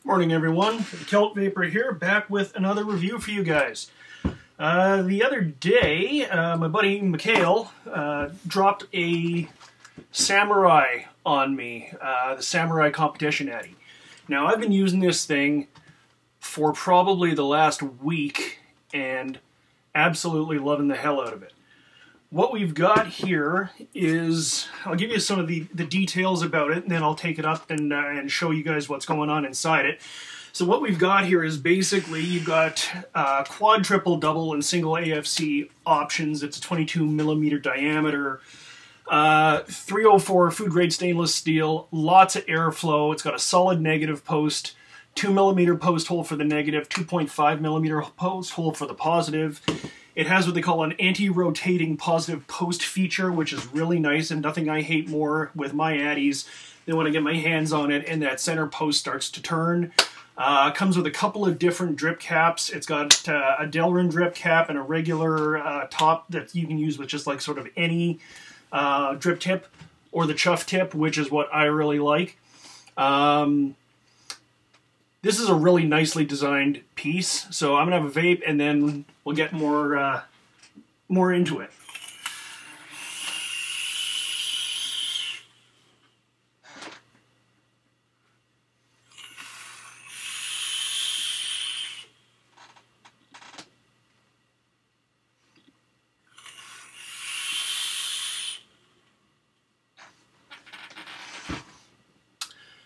Morning everyone, Celt Vapor here, back with another review for you guys. The other day, my buddy Mikhail dropped a Samurai on me, the Samurai Competition Addy. Now I've been using this thing for probably the last week and absolutely loving the hell out of it. What we've got here is, I'll give you some of the details about it, and then I'll take it up and show you guys what's going on inside it. So what we've got here is basically, you've got quad, triple, double, and single AFC options. It's a 22 millimeter diameter, 304 food grade stainless steel, lots of airflow. It's got a solid negative post, 2 millimeter post hole for the negative, 2.5 millimeter post hole for the positive. It has what they call an anti-rotating positive post feature, which is really nice, and nothing I hate more with my Addies than when I get my hands on it and that center post starts to turn. Comes with a couple of different drip caps. It's got a Delrin drip cap and a regular top that you can use with just like sort of any drip tip, or the chuff tip, which is what I really like. This is a really nicely designed piece, so I'm gonna have a vape and then we'll get more into it.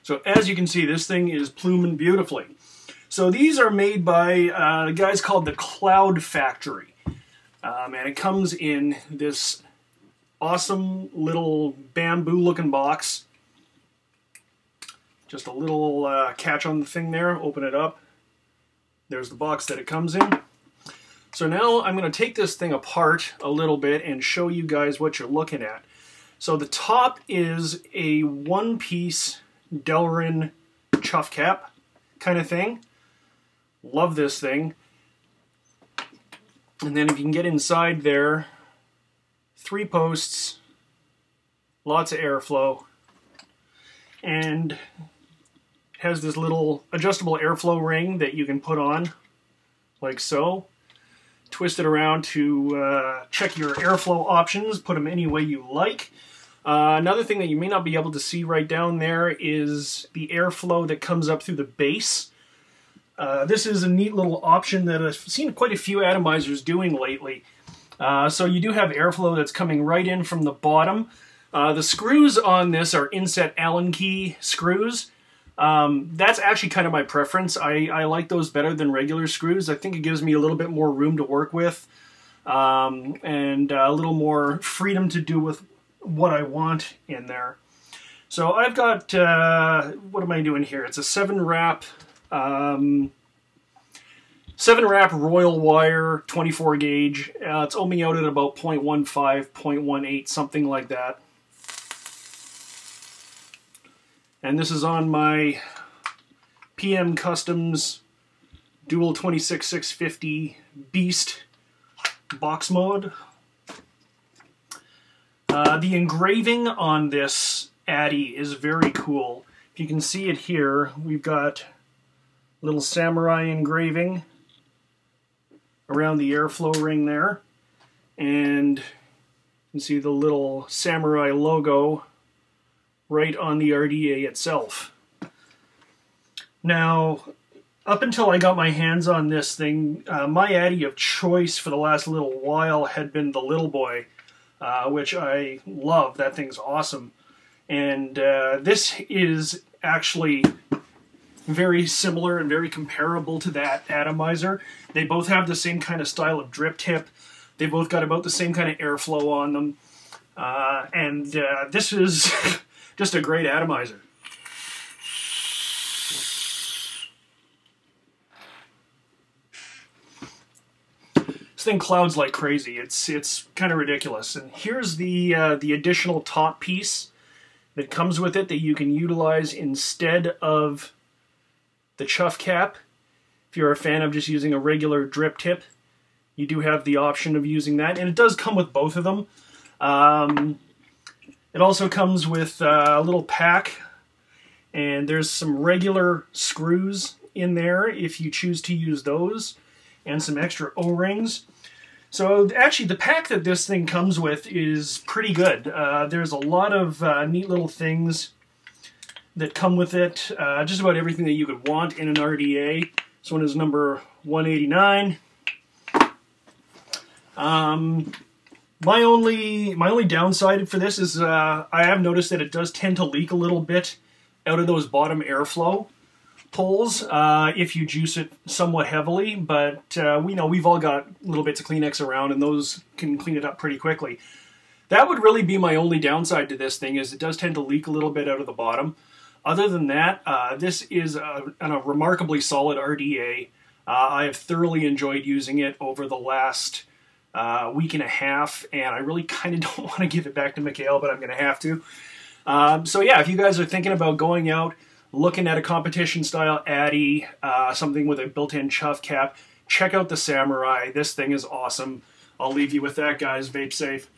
So as you can see, this thing is pluming beautifully. So these are made by guys called the Cloud Factory. And it comes in this awesome little bamboo looking box. Just a little catch on the thing there, open it up. There's the box that it comes in. So now I'm going to take this thing apart a little bit and show you guys what you're looking at. So the top is a one-piece Delrin chuff cap kind of thing. Love this thing. And then if you can get inside there, 3 posts, lots of airflow, and it has this little adjustable airflow ring that you can put on like so. Twist it around to check your airflow options, put them any way you like. Another thing that you may not be able to see right down there is the airflow that comes up through the base. This is a neat little option that I've seen quite a few atomizers doing lately. So you do have airflow that's coming right in from the bottom. The screws on this are inset Allen key screws. That's actually kind of my preference. I like those better than regular screws. I think it gives me a little bit more room to work with, and a little more freedom to do with what I want in there. So I've got, what am I doing here? It's a 7-wrap Royal Wire 24 gauge. It's ohming out at about 0.15, 0.18, something like that. And this is on my PM Customs Dual 26650 Beast box mode. The engraving on this Addy is very cool. If you can see it here, we've got a little samurai engraving around the airflow ring there. And you can see the little samurai logo right on the RDA itself. Now, up until I got my hands on this thing, my Addy of choice for the last little while had been the Little Boy, which I love. That thing's awesome. And this is actually very similar and very comparable to that atomizer. They both have the same kind of style of drip tip. They both got about the same kind of airflow on them. This is just a great atomizer. This thing clouds like crazy. It's kind of ridiculous. And here's the additional top piece that comes with it that you can utilize instead of the chuff cap. If you're a fan of just using a regular drip tip, you do have the option of using that, and it does come with both of them. It also comes with a little pack And there's some regular screws in there if you choose to use those, and some extra O-rings. So actually the pack that this thing comes with is pretty good. There's a lot of neat little things that come with it. Just about everything that you could want in an RDA. This one is number 189. My only downside for this is I have noticed that it does tend to leak a little bit out of those bottom airflow pulls if you juice it somewhat heavily, but we know we've all got little bits of Kleenex around and those can clean it up pretty quickly. That would really be my only downside to this thing, is it does tend to leak a little bit out of the bottom. Other than that, this is a remarkably solid RDA. I have thoroughly enjoyed using it over the last week and a half, and I really kind of don't want to give it back to Mikhail, but I'm going to have to. So yeah, if you guys are thinking about going out, looking at a competition-style Addy, something with a built-in chuff cap, check out the Samurai. This thing is awesome. I'll leave you with that, guys. Vape safe.